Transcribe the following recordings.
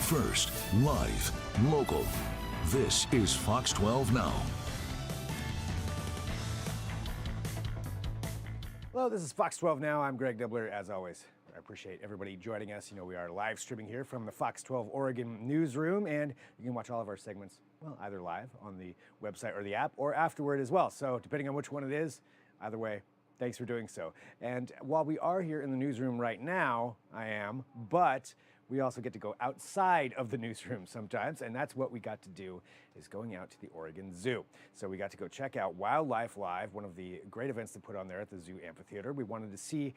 First, live, local. This is Fox 12 Now. Hello, this is Fox 12 Now. I'm Greg Dibler, as always. I appreciate everybody joining us. You know, we are live streaming here from the Fox 12 Oregon newsroom, and you can watch all of our segments, well, either live on the website or the app, or afterward as well. So depending on which one it is, either way, thanks for doing so. And while we are here in the newsroom right now, but we also get to go outside of the newsroom sometimes, and that's what we got to do, is going out to the Oregon Zoo. So we got to go check out Wildlife Live, one of the great events to put on there at the Zoo Amphitheater. We wanted to see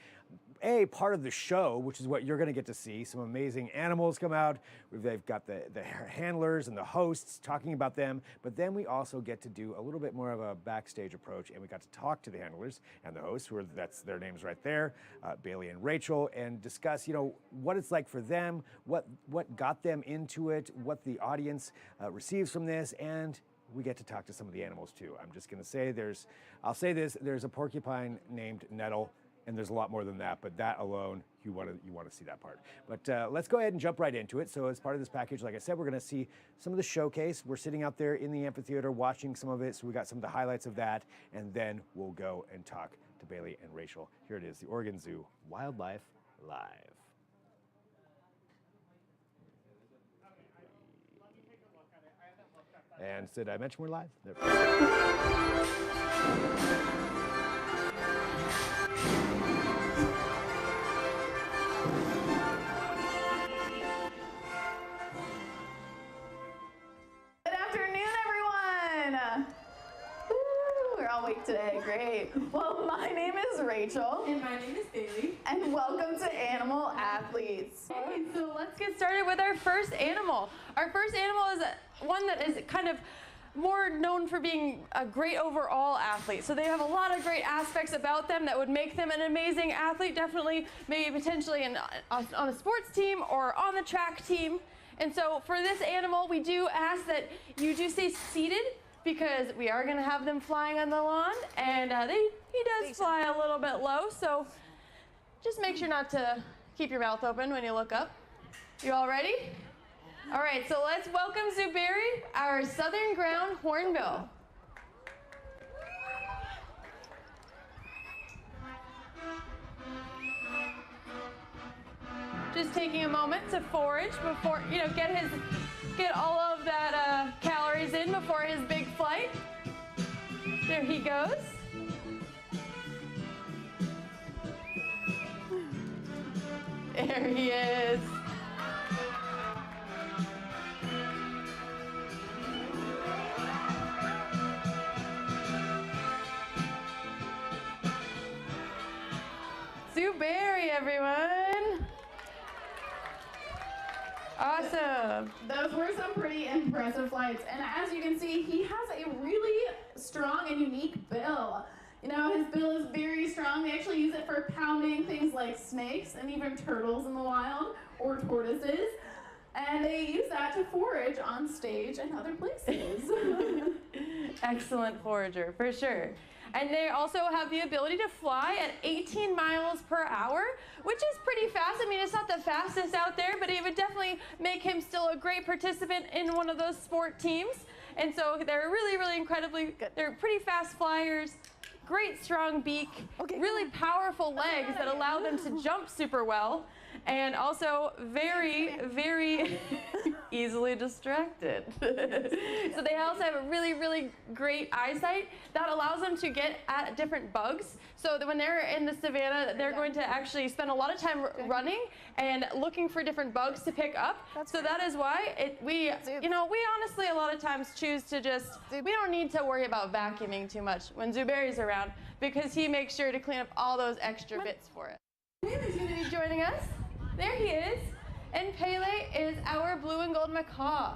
part of the show, which is what you're gonna get to see. Some amazing animals come out. They've got the handlers and the hosts talking about them, but then we also get to do a little bit more of a backstage approach, and we got to talk to the handlers and the hosts, that's their names right there, Bailey and Rachel, and discuss, you know, what it's like for them, what got them into it, what the audience receives from this, and we get to talk to some of the animals too. I'm just gonna say there's a porcupine named Nettle, and there's a lot more than that, but that alone, you wanna see that part. But let's go ahead and jump right into it. So as part of this package, like I said, we're gonna see some of the showcase. We're sitting out there in the amphitheater watching some of it, so we got some of the highlights of that, and then we'll go and talk to Bailey and Rachel. Here it is, the Oregon Zoo Wildlife Live. And did I mention we're live? There. Good afternoon, everyone. Woo, we're all awake today. Great. Well, my name is Rachel. And my name is Bailey. And welcome to Animal Athletes. Okay, so let's get started with our first animal. Our first animal is one that is kind of more known for being a great overall athlete. So they have a lot of great aspects about them that would make them an amazing athlete, definitely maybe potentially on a sports team or on the track team. And so for this animal, we do ask that you do stay seated, because we are going to have them flying on the lawn, and he does fly a little bit low, so just make sure not to keep your mouth open when you look up. You all ready? All right, so let's welcome Zuberi, our southern ground hornbill. Just taking a moment to forage before, you know, get all of that calories in before his big flight. There he goes. There he is. Zuberi, everyone. Awesome. Those were some pretty impressive flights. And as you can see, he has a really strong and unique bill. You know, his bill is very strong. They actually use it for pounding things like snakes and even turtles in the wild, or tortoises. And they use that to forage on stage and other places. Excellent forager, for sure. And they also have the ability to fly at 18 miles per hour, which is pretty fast. I mean, it's not the fastest out there, but it would definitely make him still a great participant in one of those sport teams. And so they're really, really incredibly good. They're pretty fast flyers, great strong beak, really powerful legs that allow them to jump super well, and also very, very easily distracted. So they also have a really, really great eyesight that allows them to get at different bugs. So that when they're in the savannah, they're going to actually spend a lot of time running and looking for different bugs to pick up. So that is why we honestly a lot of times choose to we don't need to worry about vacuuming too much when Zuberi's around, because he makes sure to clean up all those extra bits for it. Pele's going to be joining us. There he is. And Pele is our blue and gold macaw.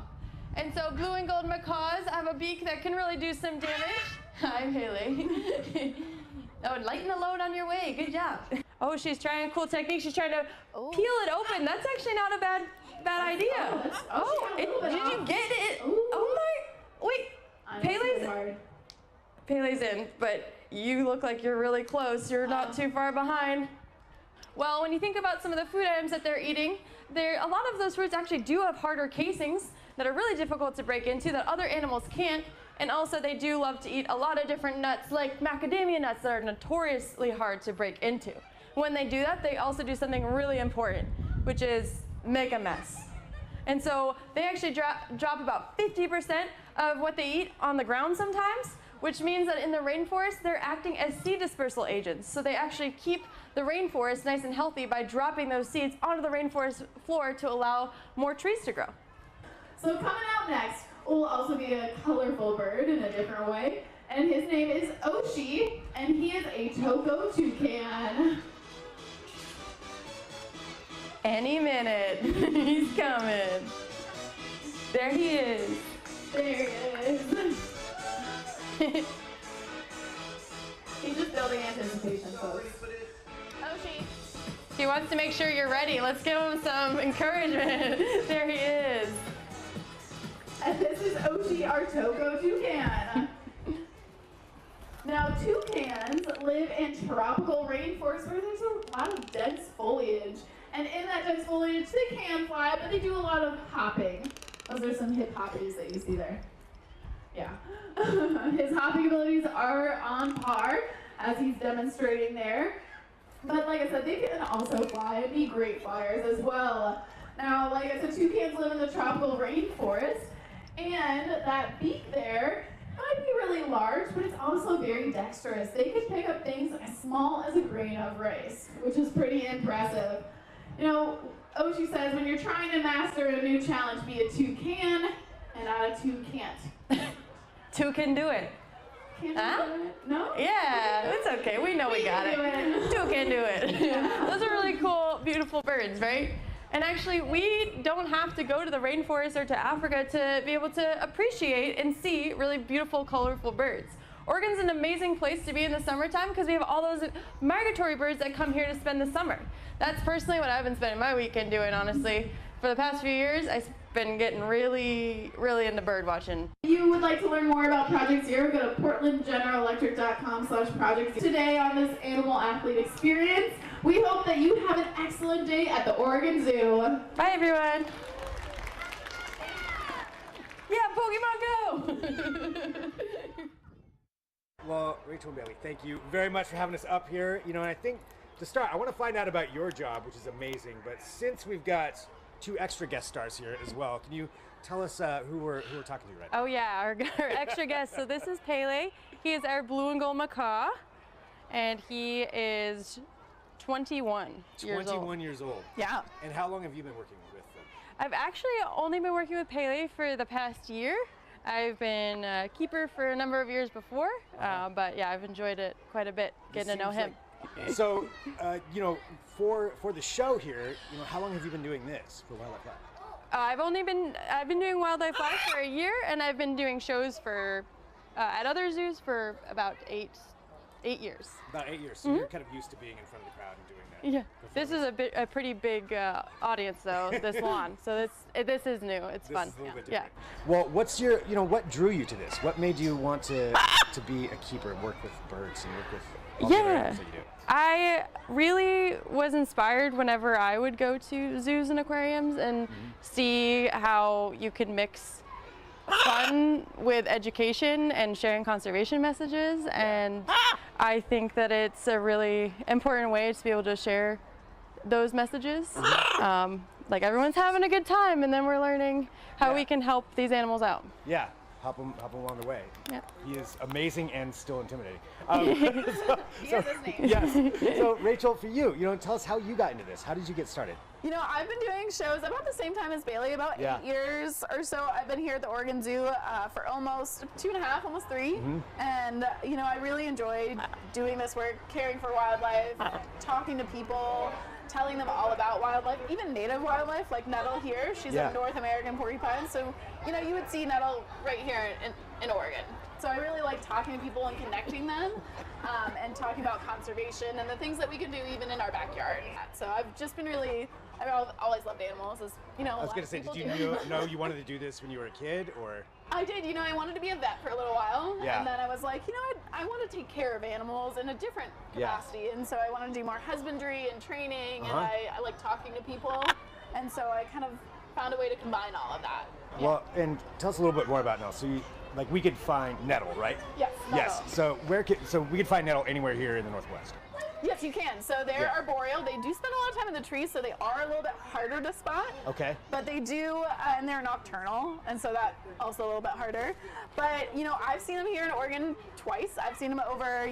And so blue and gold macaws have a beak that can really do some damage. Hi, Pele. Oh, lighten the load on your way. Good job. Oh, she's trying a cool technique. She's trying to peel it open. That's actually not a bad idea. Did you get it? Oh my, wait. Pele's in, but you look like you're really close. You're not too far behind. Well, when you think about some of the food items that they're eating, a lot of those fruits actually do have harder casings that are really difficult to break into that other animals can't. And also they do love to eat a lot of different nuts like macadamia nuts that are notoriously hard to break into. When they do that, they also do something really important, which is make a mess. And so they actually drop about 50% of what they eat on the ground sometimes, which means that in the rainforest, they're acting as seed dispersal agents. So they actually keep the rainforest nice and healthy by dropping those seeds onto the rainforest floor to allow more trees to grow. So coming out next will also be a colorful bird in a different way. And his name is Oshi, and he is a Toko toucan. Any minute, he's coming. There he is. There he is. He's just building anticipation, folks. Oshi. He wants to make sure you're ready. Let's give him some encouragement. There he is. And this is Oshi, our Toko toucan. Now, toucans live in tropical rainforests where there's a lot of dense foliage. And in that dense foliage, they can fly, but they do a lot of hopping. Those are some hip hoppies that you see there. Yeah. His hopping abilities are on par, as he's demonstrating there. But like I said, they can also fly and be great flyers as well. Now, like I said, toucans live in the tropical rainforest, and that beak there might be really large, but it's also very dexterous. They can pick up things as small as a grain of rice, which is pretty impressive. You know, Oshi says when you're trying to master a new challenge, be a toucan and not a two can't. Two can do it. Can't Huh? you do it? No? Yeah, it's okay. We know we got it. Two can do it. Yeah. Those are really cool, beautiful birds, right? And actually, we don't have to go to the rainforest or to Africa to be able to appreciate and see really beautiful, colorful birds. Oregon's an amazing place to be in the summertime because we have all those migratory birds that come here to spend the summer. That's personally what I've been spending my weekend doing, honestly. For the past few years, I've been getting really, really into bird watching. If you would like to learn more about Project Zero, go to portlandgeneralelectric.com/project today on this animal athlete experience. We hope that you have an excellent day at the Oregon Zoo. Bye, everyone. Yeah, Pokemon Go! Well, Rachel and Bailey, thank you very much for having us up here. You know, and I think to start, I want to find out about your job, which is amazing. But since we've got two extra guest stars here as well, can you tell us who we're talking to right now? Oh yeah, our extra guest. So this is Pele. He is our blue and gold macaw, and he is 21 years old. 21 years old. Yeah. And how long have you been working with them? I've actually only been working with Pele for the past year. I've been a keeper for a number of years before, but yeah, I've enjoyed it quite a bit, getting to know him. So, you know, for the show here, you know, how long have you been doing this for Wildlife Live? I've been doing Wildlife Live for a year, and I've been doing shows for at other zoos for about eight years. About 8 years. So you're kind of used to being in front of the crowd and doing that. Yeah. This is a pretty big audience though, this lawn. So this is new. It's fun. This is a little bit Yeah. different. Well, what's your, you know, what drew you to this? What made you want to be a keeper and work with birds and work with all the other animals that you do? I really was inspired whenever I would go to zoos and aquariums and see how you can mix fun with education and sharing conservation messages, and I think that it's a really important way to be able to share those messages. Like everyone's having a good time, and then we're learning how we can help these animals out. Yeah. Help him along the way. Yeah. He is amazing and still intimidating. Yes. So Rachel, for you, you know, tell us how you got into this. How did you get started? You know, I've been doing shows about the same time as Bailey, about 8 years or so. I've been here at the Oregon Zoo for almost 2.5, almost 3. And, you know, I really enjoyed doing this work, caring for wildlife, talking to people, telling them all about wildlife, even native wildlife, like Nettle here. She's a North American porcupine. So, you know, you would see Nettle right here in Oregon. So I really like talking to people and connecting them, and talking about conservation and the things that we can do even in our backyard. So I've just been really, I've always loved animals, as you know. I was going to say, did you know you wanted to do this when you were a kid, or? I did. You know, I wanted to be a vet for a little while, and then I was like, you know what? I want to take care of animals in a different capacity, and so I want to do more husbandry and training, and I like talking to people, and so I kind of found a way to combine all of that. Well, and tell us a little bit more about Nettle. So, we could find Nettle, right? Yes. Yes. So we could find Nettle anywhere here in the Northwest. Yes, you can. So they're arboreal. They do spend a lot of time in the trees, so they are a little bit harder to spot. Okay. But they do, and they're nocturnal, and so that's also a little bit harder. But, I've seen them here in Oregon twice. I've seen them over,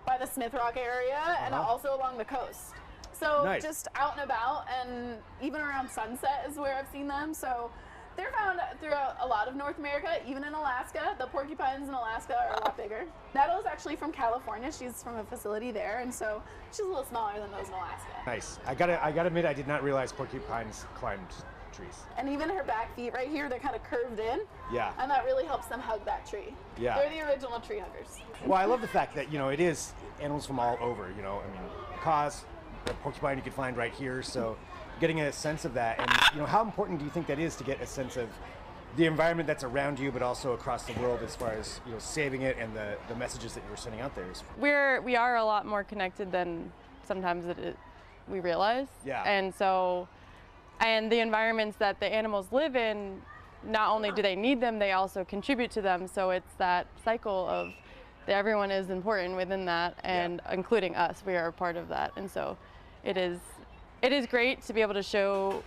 by the Smith Rock area and also along the coast. So just out and about, and even around sunset is where I've seen them. So they're found throughout a lot of North America, even in Alaska. The porcupines in Alaska are a lot bigger. Nettle is actually from California. She's from a facility there, and so she's a little smaller than those in Alaska. Nice. I gotta admit, I did not realize porcupines climbed trees. And even her back feet right here, they're kind of curved in. Yeah. And that really helps them hug that tree. Yeah. They're the original tree huggers. Well, I love the fact that, it is animals from all over, macaws, the porcupine you can find right here, so getting a sense of that, and how important do you think that is to get a sense of the environment that's around you, but also across the world as far as saving it and the messages that you're sending out there? We are a lot more connected than sometimes we realize. Yeah. And the environments that the animals live in, not only do they need them, they also contribute to them. So it's that cycle of everyone is important within that, and including us. We are a part of that, and so it is great to be able to show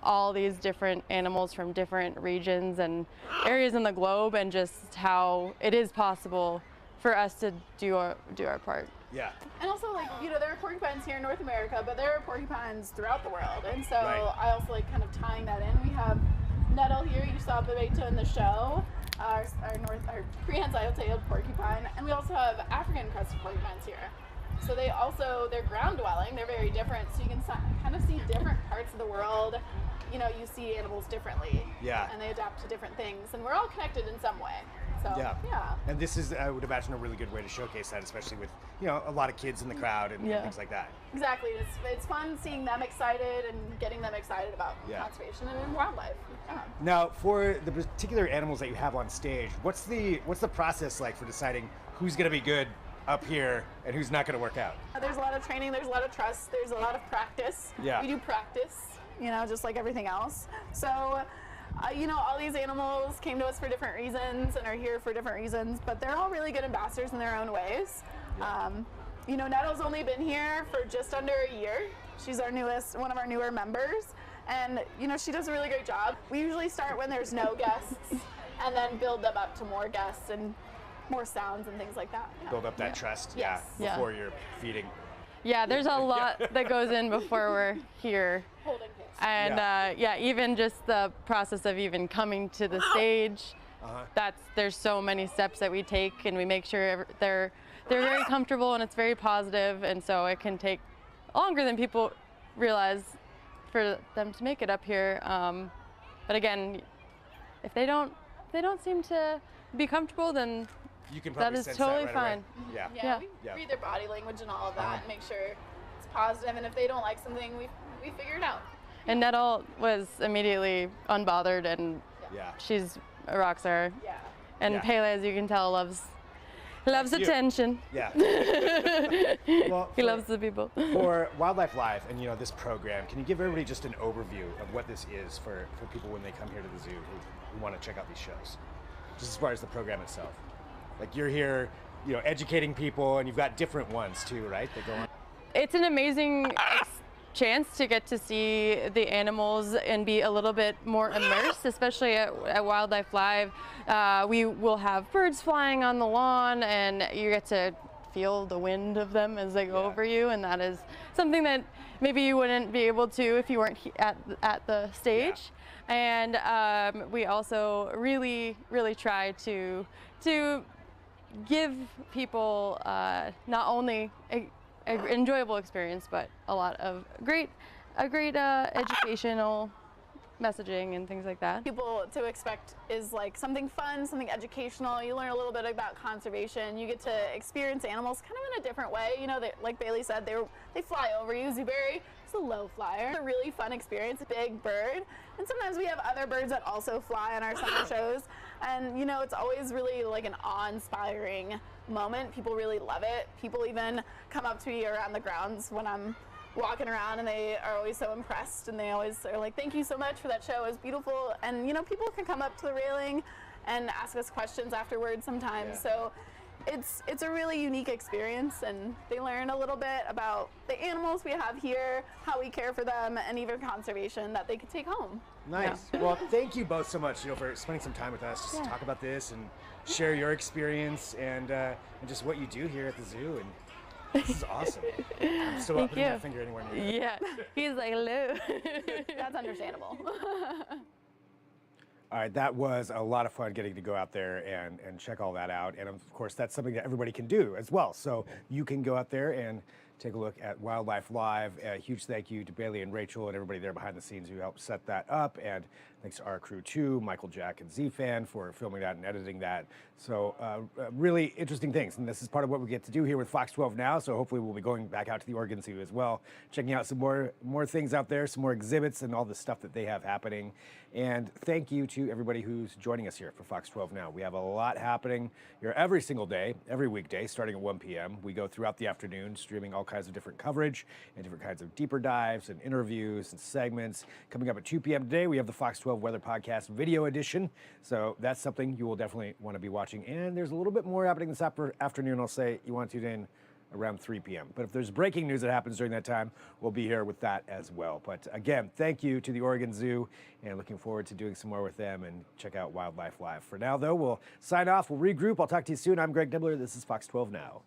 all these different animals from different regions and areas in the globe, and just how it is possible for us to do our part. Yeah. And also, there are porcupines here in North America, but there are porcupines throughout the world. And so I also like kind of tying that in. We have Nettle here, you saw Bebeto in the show, our prehensile-tailed porcupine, and we also have African crested porcupines here. So they're ground dwelling, they're very different, so you can kind of see different parts of the world. You see animals differently. Yeah. And they adapt to different things, and we're all connected in some way. So, yeah. And this is, I would imagine, a really good way to showcase that, especially with, a lot of kids in the crowd and things like that. Exactly. It's fun seeing them excited and getting them excited about conservation and wildlife. Yeah. Now, for the particular animals that you have on stage, what's the process like for deciding who's going to be good up here and who's not going to work out? There's a lot of training, there's a lot of trust, there's a lot of practice. Yeah. We do practice, just like everything else. So, all these animals came to us for different reasons and are here for different reasons, but they're all really good ambassadors in their own ways. Yeah. Nettle's only been here for just under a year. She's one of our newer members, and she does a really great job. We usually start when there's no guests and then build them up to more guests and more sounds and things like that. Yeah. Build up that trust, before you're feeding. Yeah, there's a lot that goes in before we're here. Holding pace. And even just the process of even coming to the stage, there's so many steps that we take, and we make sure they're very comfortable and it's very positive, and so it can take longer than people realize for them to make it up here. But again, if they don't seem to be comfortable, then you can that is totally fine. Yeah. We read their body language and all of that and make sure it's positive, and if they don't like something, we figure it out. And Nettle was immediately unbothered, and she's a rock star. Yeah. And Pele, as you can tell, loves attention. Yeah. Well, he loves the people. For Wildlife Live and this program, can you give everybody just an overview of what this is for people when they come here to the zoo who want to check out these shows, just as far as the program itself? Like, you're here, educating people, and you've got different ones too, right? That go on. It's an amazing chance to get to see the animals and be a little bit more immersed, especially at Wildlife Live. We will have birds flying on the lawn, and you get to feel the wind of them as they go over you, and that is something that maybe you wouldn't be able to if you weren't at the stage. And we also really try to give people not only an enjoyable experience, but a lot of great educational messaging and things like that. People to expect is like something fun, something educational. You learn a little bit about conservation. You get to experience animals kind of in a different way. Like Bailey said, they fly over you. Zooberry is a low flyer. It's a really fun experience, big bird. And sometimes we have other birds that also fly on our summer shows. And it's always really like an awe-inspiring moment. People really love it. People even come up to me around the grounds when I'm walking around, and they are always so impressed, and they always are like, thank you so much for that show, it was beautiful. And you know, people can come up to the railing and ask us questions afterwards sometimes. So it's a really unique experience, and they learn a little bit about the animals we have here, how we care for them, and even conservation that they could take home. Nice. Well, thank you both so much, for spending some time with us just to talk about this and share your experience and just what you do here at the zoo. And this is awesome. I'm still not putting my finger anywhere near it. Yeah, he's like, hello. That's understandable. All right, that was a lot of fun getting to go out there and check all that out. And of course, that's something that everybody can do as well. So you can go out there and take a look at Wildlife Live. A huge thank you to Bailey and Rachel and everybody there behind the scenes who helped set that up. And thanks to our crew too, Michael, Jack, and Z-Fan for filming that and editing that. So really interesting things. And this is part of what we get to do here with Fox 12 now. So hopefully we'll be going back out to the Oregon Zoo as well, checking out some more things out there, some more exhibits and all the stuff that they have happening. And thank you to everybody who's joining us here for Fox 12 Now. We have a lot happening here every single day, every weekday, starting at 1 p.m. We go throughout the afternoon, streaming all kinds of different coverage and different kinds of deeper dives and interviews and segments. Coming up at 2 p.m. today, we have the Fox 12 Weather Podcast video edition. So that's something you will definitely want to be watching. And there's a little bit more happening this afternoon. I'll say you want to tune in around 3 p.m. But if there's breaking news that happens during that time, we'll be here with that as well. But again, thank you to the Oregon Zoo, and looking forward to doing some more with them and check out Wildlife Live. For now, though, we'll sign off. We'll regroup. I'll talk to you soon. I'm Greg Nibbler. This is Fox 12 Now.